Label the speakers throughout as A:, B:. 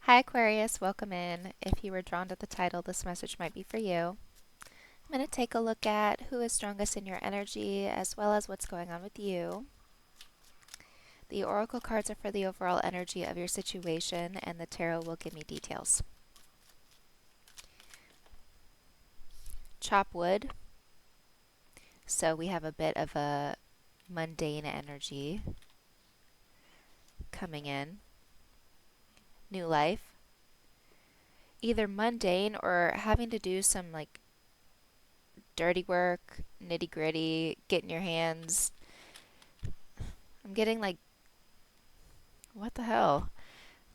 A: Hi Aquarius, welcome in. If you were drawn to the title, this message might be for you. I'm going to take a look at who is strongest in your energy as well as what's going on with you. The oracle cards are for the overall energy of your situation, and the tarot will give me details. Chop wood. So we have a bit of a mundane energy coming in. New life. Either mundane or having to do some like dirty work, nitty gritty, getting your hands. I'm getting like, what the hell?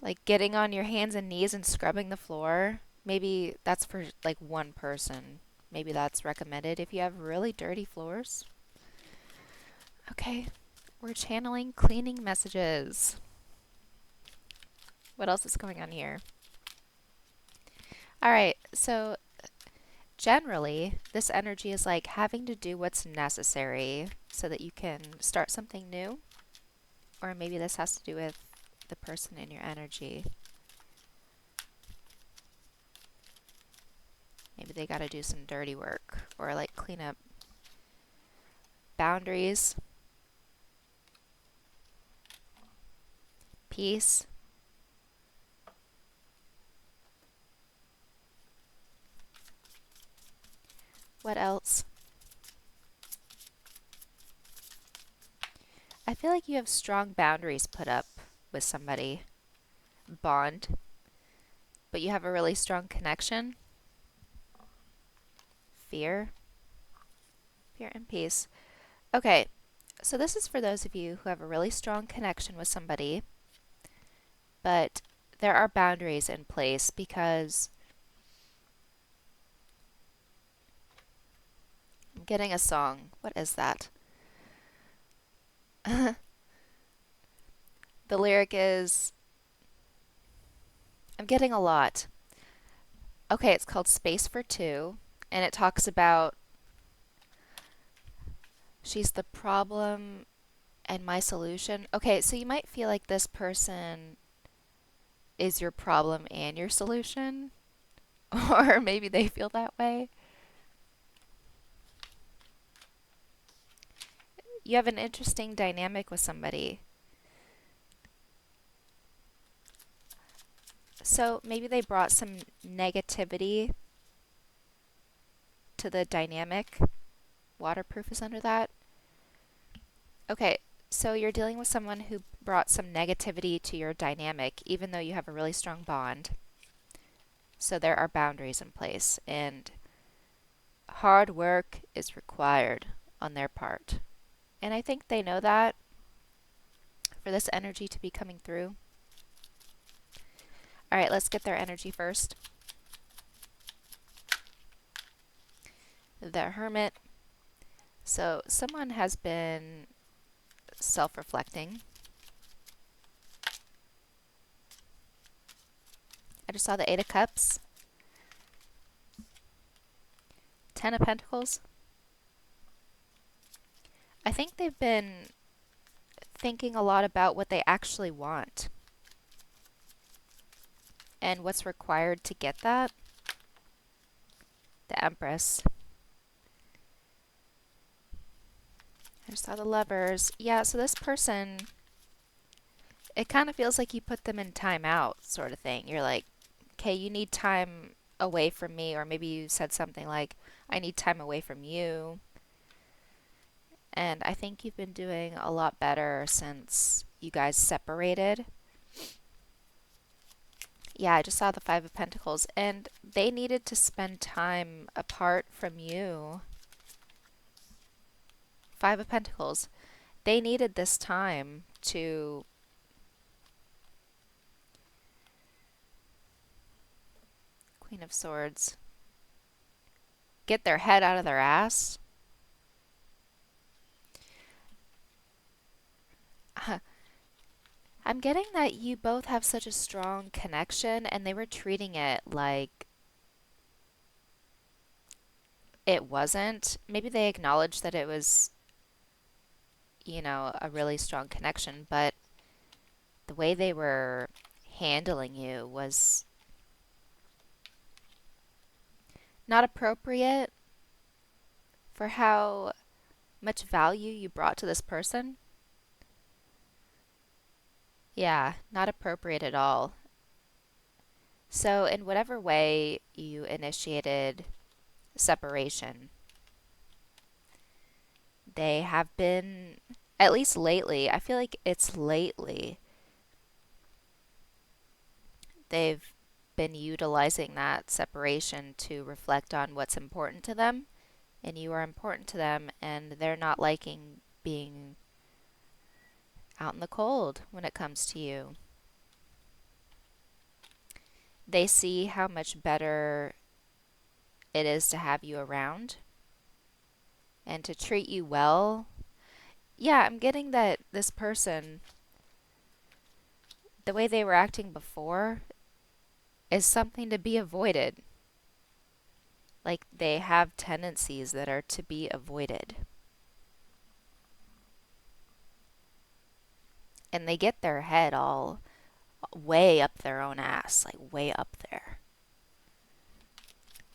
A: Like getting on your hands and knees and scrubbing the floor. Maybe that's for like one person. Maybe that's recommended if you have really dirty floors. Okay, we're channeling cleaning messages. What else is going on here? All right, so generally, this energy is like having to do what's necessary so that you can start something new. Or maybe this has to do with the person in your energy. Maybe they got to do some dirty work or like clean up boundaries, peace. What else? I feel like you have strong boundaries put up with somebody, bond, but you have a really strong connection. Fear, fear and peace. Okay, so this is for those of you who have a really strong connection with somebody, but there are boundaries in place because I'm getting a song. What is that? The lyric is, I'm getting a lot. Okay, it's called Space for Two, and it talks about she's the problem and my solution. Okay, so you might feel like this person is your problem and your solution, or maybe they feel that way. You have an interesting dynamic with somebody. So maybe they brought some negativity to the dynamic. Waterproof is under that. Okay, so you're dealing with someone who brought some negativity to your dynamic, even though you have a really strong bond. So there are boundaries in place, and hard work is required on their part. And I think they know that for this energy to be coming through. All right, let's get their energy first. The Hermit. So someone has been self-reflecting. I just saw the Eight of Cups. Ten of Pentacles. I think they've been thinking a lot about what they actually want and what's required to get that. The Empress. I just saw the Lovers. Yeah, so this person, it kind of feels like you put them in timeout sort of thing. You're like, okay, you need time away from me, or maybe you said something like, I need time away from you. And I think you've been doing a lot better since you guys separated. Yeah, I just saw the Five of Pentacles, and they needed to spend time apart from you. Five of Pentacles. They needed this time to Queen of Swords. Get their head out of their ass. I'm getting that you both have such a strong connection, and they were treating it like it wasn't. Maybe they acknowledged that it was, a really strong connection, but the way they were handling you was not appropriate for how much value you brought to this person. Yeah, not appropriate at all. So, in whatever way you initiated separation, they have been, at least lately, I feel like it's lately, they've been utilizing that separation to reflect on what's important to them, and you are important to them, and they're not liking being out in the cold when it comes to you. They see how much better it is to have you around and to treat you well. Yeah, I'm getting that this person, the way they were acting before, is something to be avoided. Like they have tendencies that are to be avoided. And they get their head all way up their own ass, like way up there.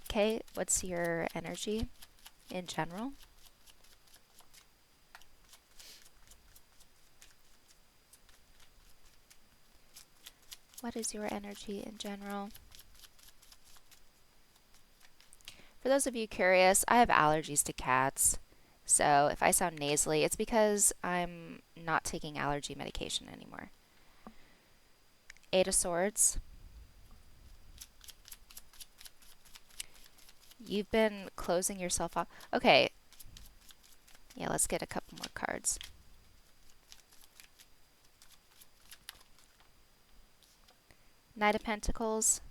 A: Okay, what's your energy in general? What is your energy in general? For those of you curious, I have allergies to cats. So if I sound nasally, it's because I'm not taking allergy medication anymore. Eight of Swords. You've been closing yourself off. Okay. Yeah, let's get a couple more cards. Knight of Pentacles.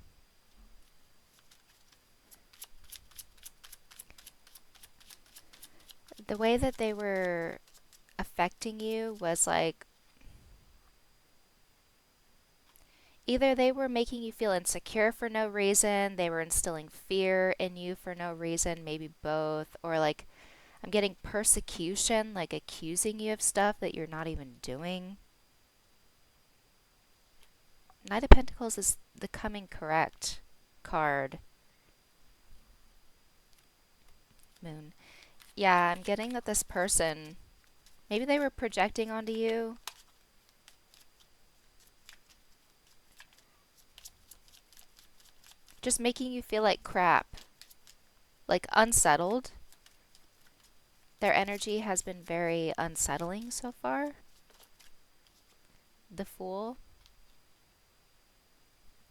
A: The way that they were affecting you was like either they were making you feel insecure for no reason, they were instilling fear in you for no reason, maybe both, or like I'm getting persecution, like accusing you of stuff that you're not even doing. Knight of Pentacles is the coming correct card. Moon. Yeah, I'm getting that this person, maybe they were projecting onto you. Just making you feel like crap. Like unsettled. Their energy has been very unsettling so far. The Fool.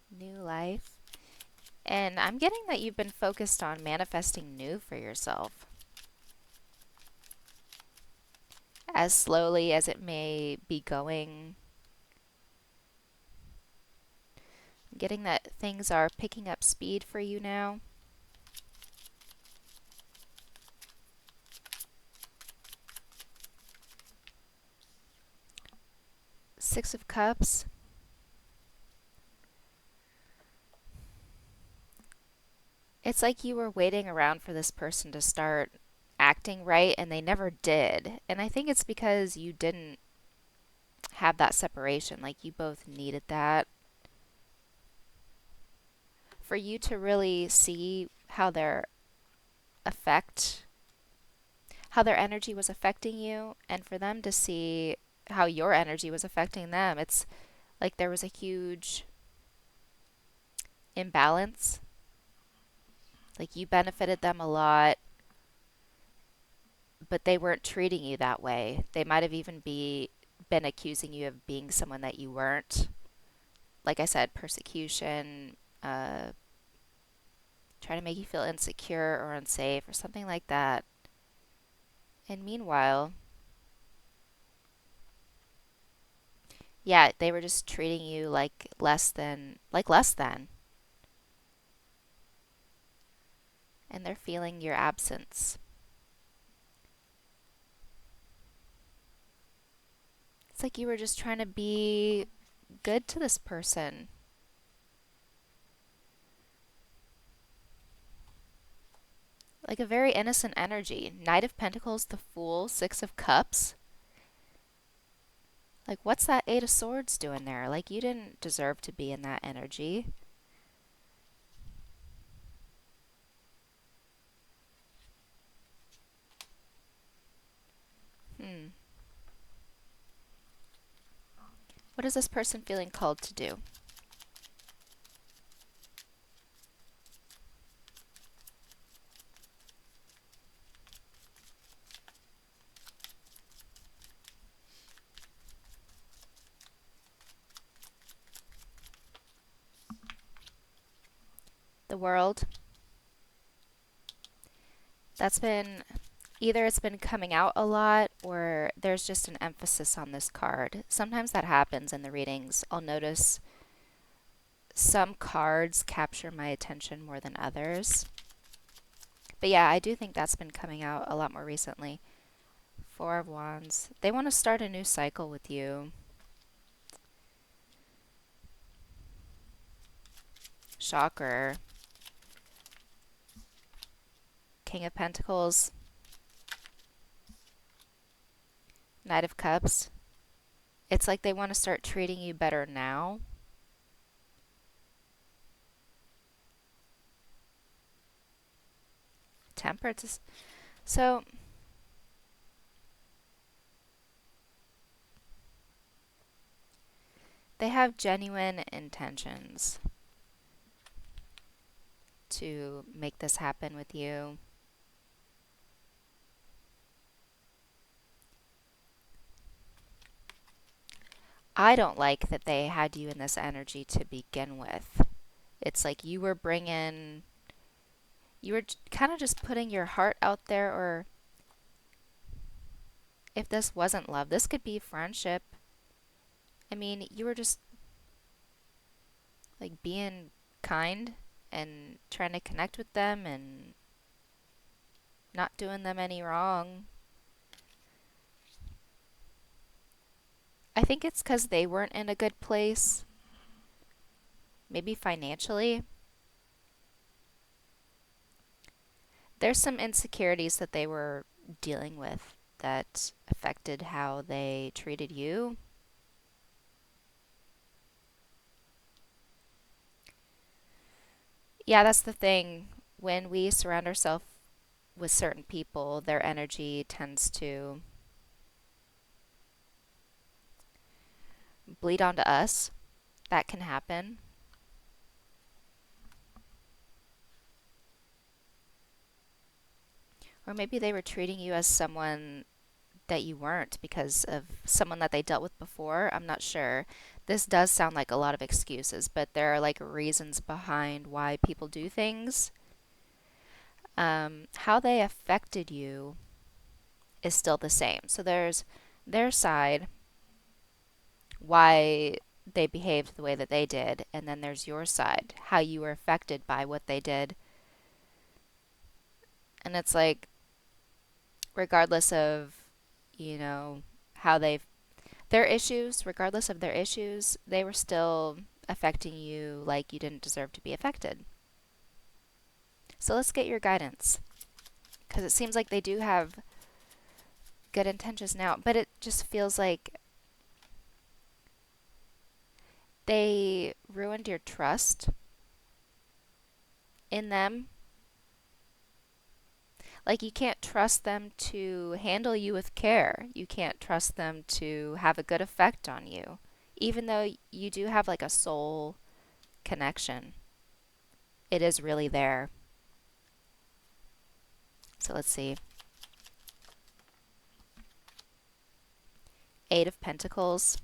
A: New life. And I'm getting that you've been focused on manifesting new for yourself. As slowly as it may be going. I'm getting that things are picking up speed for you now. Six of Cups. It's like you were waiting around for this person to start acting right and they never did. And I think it's because you didn't have that separation. Like you both needed that. For you to really see effect, how their energy was affecting you, and for them to see how your energy was affecting them. It's like there was a huge imbalance. Like you benefited them a lot, but they weren't treating you that way. They might have even been accusing you of being someone that you weren't. Like I said, persecution, trying to make you feel insecure or unsafe or something like that. And meanwhile, yeah, they were just treating you like less than. And they're feeling your absence. It's like you were just trying to be good to this person. Like a very innocent energy. Knight of Pentacles, the Fool, Six of Cups. Like, what's that Eight of Swords doing there? Like, you didn't deserve to be in that energy. Hmm. What is this person feeling called to do? The World. That's been either it's been coming out a lot or there's just an emphasis on this card. Sometimes that happens in the readings. I'll notice some cards capture my attention more than others. But yeah, I do think that's been coming out a lot more recently. Four of Wands. They want to start a new cycle with you. Shocker. King of Pentacles. Knight of Cups. It's like they want to start treating you better now. Temperance. So they have genuine intentions to make this happen with you. I don't like that they had you in this energy to begin with. It's like you were kind of just putting your heart out there, or if this wasn't love, this could be friendship. I mean, you were just like being kind and trying to connect with them and not doing them any wrong. I think it's because they weren't in a good place, maybe financially. There's some insecurities that they were dealing with that affected how they treated you. Yeah, that's the thing. When we surround ourselves with certain people, their energy tends to bleed onto us. That can happen. Or maybe they were treating you as someone that you weren't because of someone that they dealt with before. I'm not sure. This does sound like a lot of excuses, but there are like reasons behind why people do things. How they affected you is still the same. So there's their side, why they behaved the way that they did, and then there's your side, how you were affected by what they did. And it's like, regardless of, you know, how their issues, regardless of their issues, they were still affecting you like you didn't deserve to be affected. So let's get your guidance. Because it seems like they do have good intentions now, but it just feels like they ruined your trust in them. Like, you can't trust them to handle you with care. You can't trust them to have a good effect on you, even though you do have like a soul connection. It is really there. So let's see. Eight of Pentacles.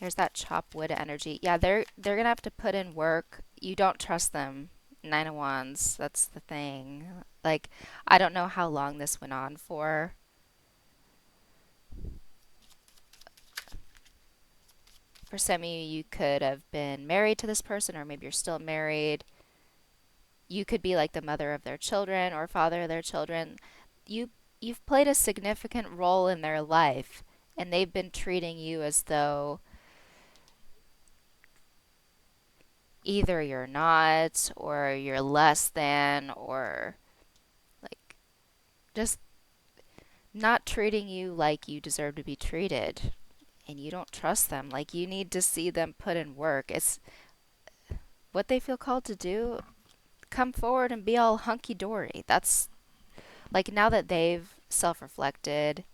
A: There's that chop wood energy. Yeah, they're gonna have to put in work. You don't trust them. Nine of Wands. That's the thing. Like, I don't know how long this went on for. For some of you, you could have been married to this person, or maybe you're still married. You could be like the mother of their children or father of their children. You you've played a significant role in their life, and they've been treating you as though either you're not, or you're less than, or like just not treating you like you deserve to be treated. and you don't trust them. Like, you need to see them put in work. It's what they feel called to do. Come forward and be all hunky dory. That's like, now that they've self reflected,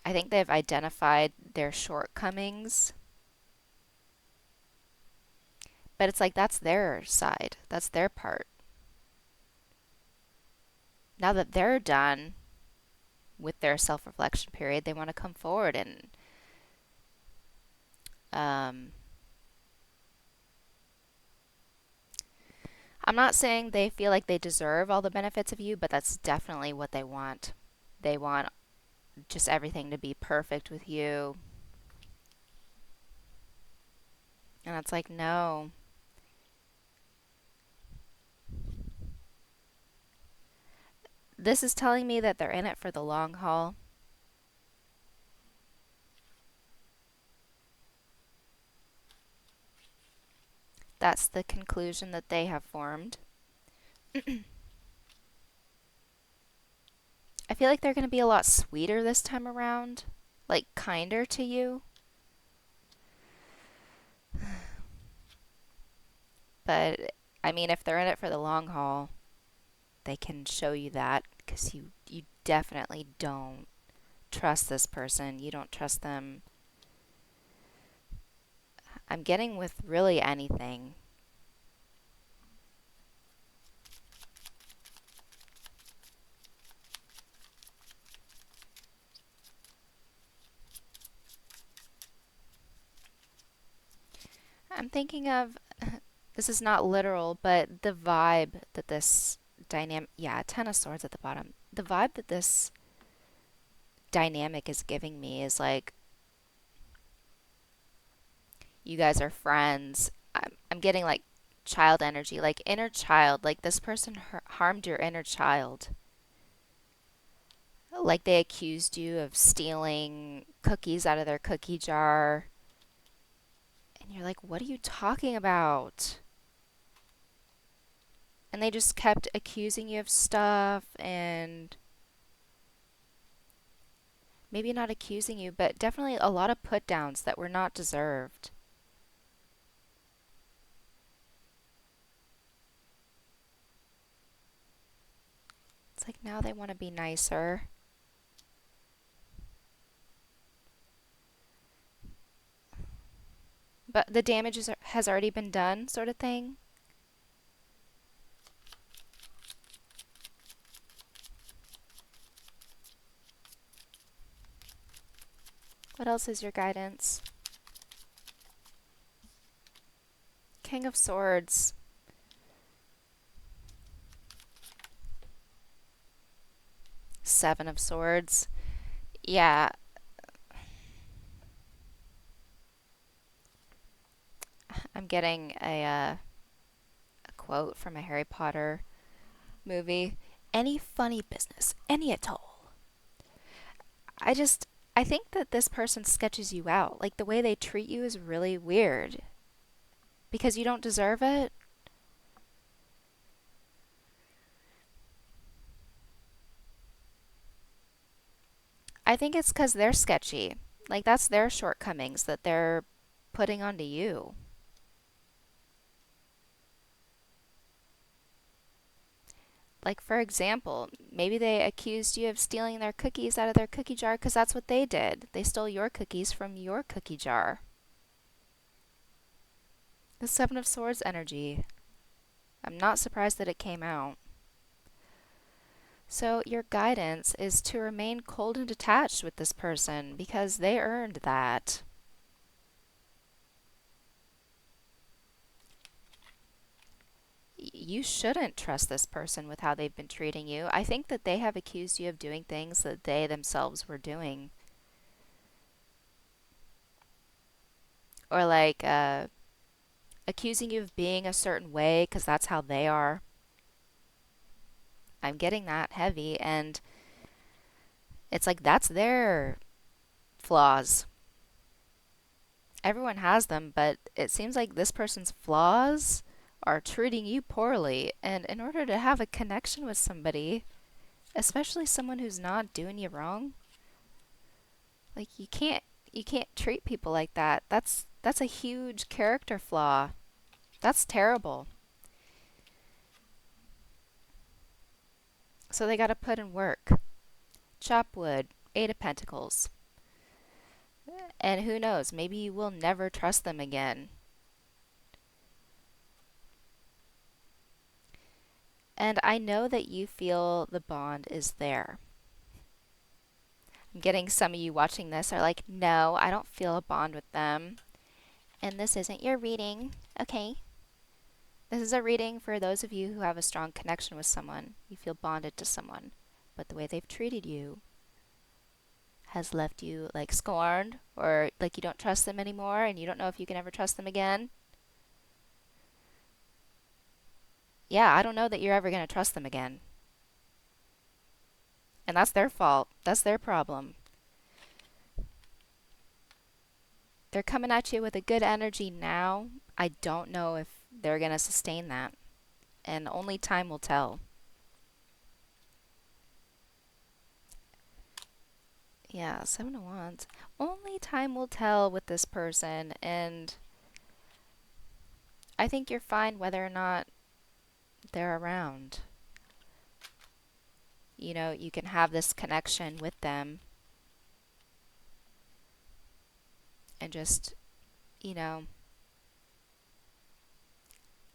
A: I think they've identified their shortcomings, but it's like that's their side, that's their part. Now that they're done with their self reflection period, they want to come forward and um, I'm not saying they feel like they deserve all the benefits of you, but that's definitely what they want. They want just everything to be perfect with you. And it's like, no. This is telling me that they're in it for the long haul. That's the conclusion that they have formed. I feel like they're going to be a lot sweeter this time around, like kinder to you. But I mean, if they're in it for the long haul, they can show you that because you definitely don't trust this person. You don't trust them. I'm getting with really anything. I'm thinking of this is not literal, but the vibe that this dynamic, yeah, Ten of Swords at the bottom. The vibe that this dynamic is giving me is like you guys are friends. I'm getting like child energy, like inner child, like this person harmed your inner child. Like they accused you of stealing cookies out of their cookie jar. And you're like, what are you talking about? And they just kept accusing you of stuff and maybe not accusing you, but definitely a lot of put downs that were not deserved. It's like now they want to be nicer. But the damage has already been done, sort of thing. What else is your guidance? King of Swords. Seven of Swords. Yeah, I'm getting a quote from a Harry Potter movie. Any funny business, any at all. I just, I think that this person sketches you out. Like the way they treat you is really weird because you don't deserve it. I think it's because they're sketchy. Like that's their shortcomings that they're putting onto you. Like, for example, maybe they accused you of stealing their cookies out of their cookie jar because that's what they did. They stole your cookies from your cookie jar. The Seven of Swords energy. I'm not surprised that it came out. So, your guidance is to remain cold and detached with this person because they earned that. You shouldn't trust this person with how they've been treating you. I think that they have accused you of doing things that they themselves were doing. Or like accusing you of being a certain way because that's how they are. I'm getting that heavy, and it's like that's their flaws. Everyone has them, but it seems like this person's flaws are treating you poorly. And in order to have a connection with somebody, especially someone who's not doing you wrong, Like you can't treat people like that. That's a huge character flaw. That's terrible. So they got to put in work. Chop wood, 8 of Pentacles. And who knows, maybe you will never trust them again. And I know that you feel the bond is there. I'm getting some of you watching this are like, no, I don't feel a bond with them. And this isn't your reading, okay? This is a reading for those of you who have a strong connection with someone. You feel bonded to someone. But the way they've treated you has left you like scorned, or like you don't trust them anymore and you don't know if you can ever trust them again. Yeah, I don't know that you're ever going to trust them again. And that's their fault. That's their problem. They're coming at you with a good energy now. I don't know if they're going to sustain that. And only time will tell. Yeah, 7 of Wands. Only time will tell with this person. And I think you're fine whether or not they're around. You know, you can have this connection with them and just, you know,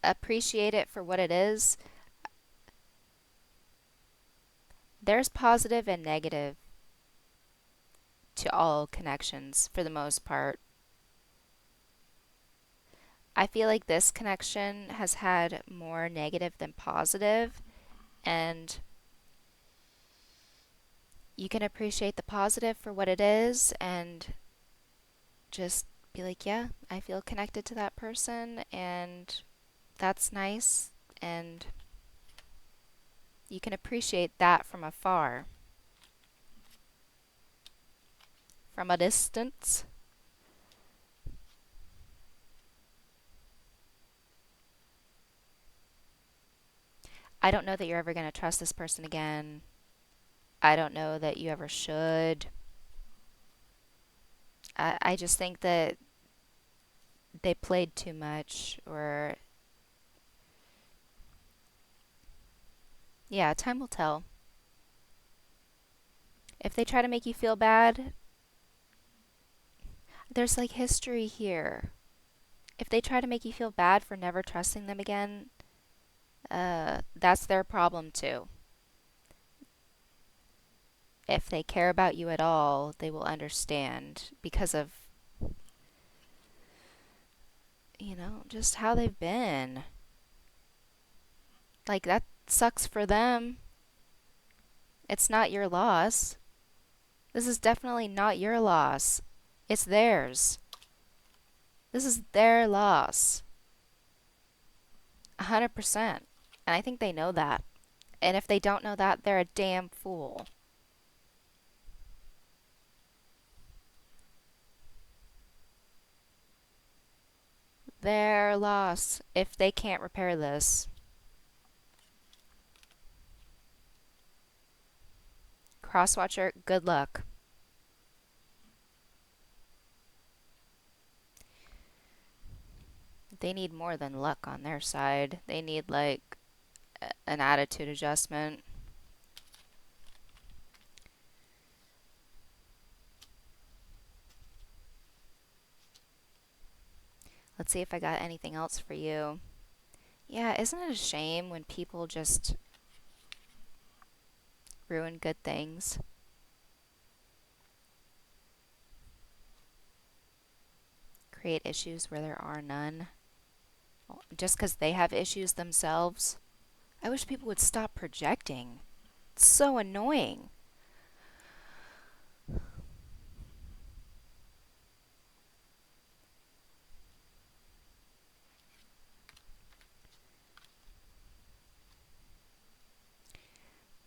A: appreciate it for what it is. There's positive and negative to all connections for the most part. I feel like this connection has had more negative than positive, and you can appreciate the positive for what it is and just be like, yeah, I feel connected to that person, and that's nice, and you can appreciate that from afar, from a distance. I don't know that you're ever going to trust this person again. I don't know that you ever should. I just think that they played too much, or yeah, time will tell. If they try to make you feel bad, there's like history here. If they try to make you feel bad for never trusting them again, that's their problem too. If they care about you at all, they will understand because of, just how they've been. Like, that sucks for them. It's not your loss. This is definitely not your loss. It's theirs. This is their loss. 100%. And I think they know that. And if they don't know that, they're a damn fool. Their loss if they can't repair this. Crosswatcher, good luck. They need more than luck on their side. They need, like, an attitude adjustment. Let's see if I got anything else for you. Yeah, isn't it a shame when people just ruin good things? Create issues where there are none. Just because they have issues themselves. I wish people would stop projecting. It's so annoying.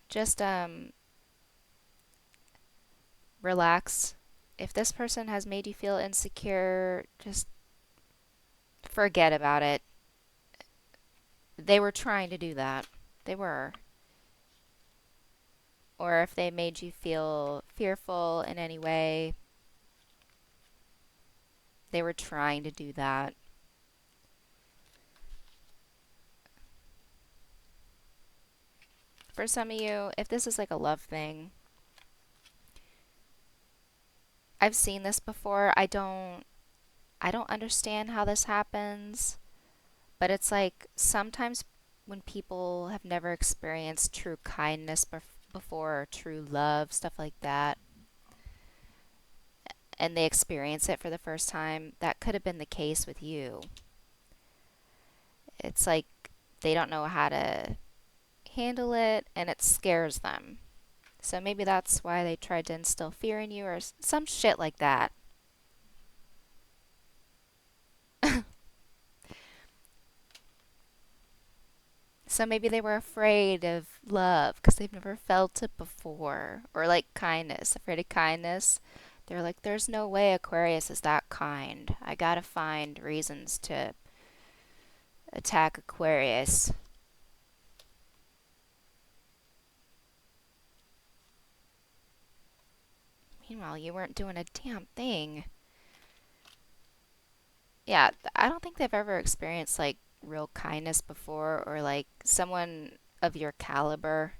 A: Just relax. If this person has made you feel insecure, just forget about it. They were trying to do that. They were. Or if they made you feel fearful in any way, They were trying to do that. For some of you, if this is like a love thing, I've seen this before. I don't understand how this happens, but it's like sometimes when people have never experienced true kindness before or true love, stuff like that, and they experience it for the first time, that could have been the case with you. It's like they don't know how to handle it and it scares them. So maybe that's why they tried to instill fear in you or some shit like that. So maybe they were afraid of love because they've never felt it before. Or like kindness, afraid of kindness. They're like, there's no way Aquarius is that kind. I gotta find reasons to attack Aquarius. Meanwhile, you weren't doing a damn thing. Yeah, I don't think they've ever experienced like real kindness before or like someone of your caliber.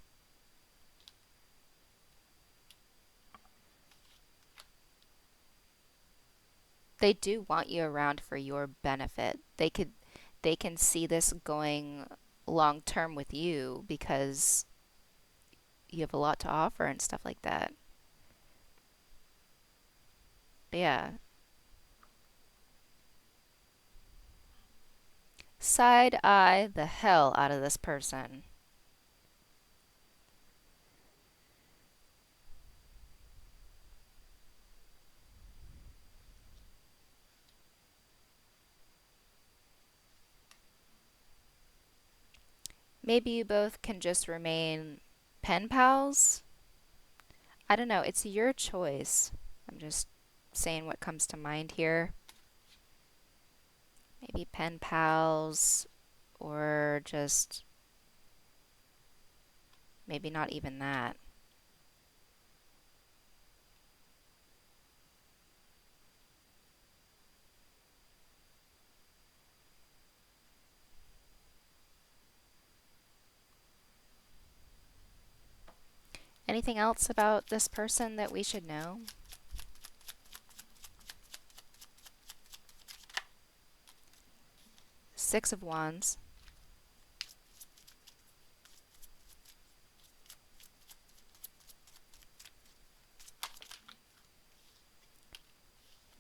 A: They do want you around for your benefit. They can see this going long term with you because you have a lot to offer and stuff like that. But yeah, side eye the hell out of this person. Maybe you both can just remain pen pals. I don't know. It's your choice. I'm just saying what comes to mind here. Maybe pen pals or just maybe not even that. Anything else about this person that we should know? Six of Wands.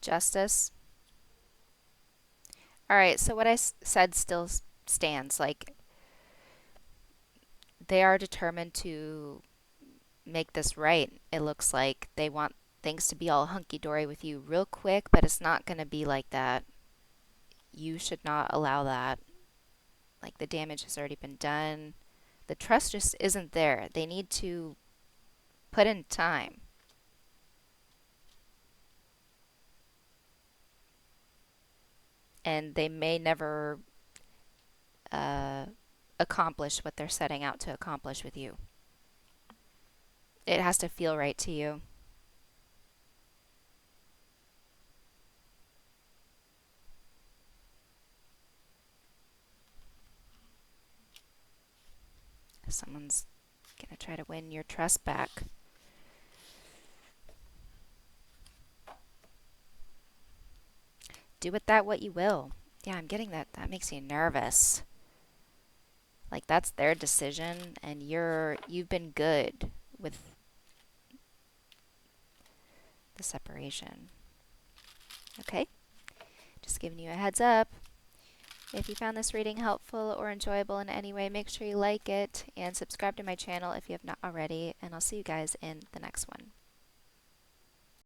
A: Justice. All right, so what I said still stands. Like, they are determined to make this right. It looks like they want things to be all hunky dory with you real quick, but it's not going to be like that. You should not allow that. Like, the damage has already been done. The trust just isn't there. They need to put in time. And they may never uh, accomplish what they're setting out to accomplish with you. It has to feel right to you. Someone's gonna try to win your trust back. Do with that what you will. Yeah, I'm getting that. That makes you nervous. Like that's their decision, and you've been good with the separation. Okay? Just giving you a heads up. If you found this reading helpful or enjoyable in any way, make sure you like it and subscribe to my channel if you have not already, and I'll see you guys in the next one.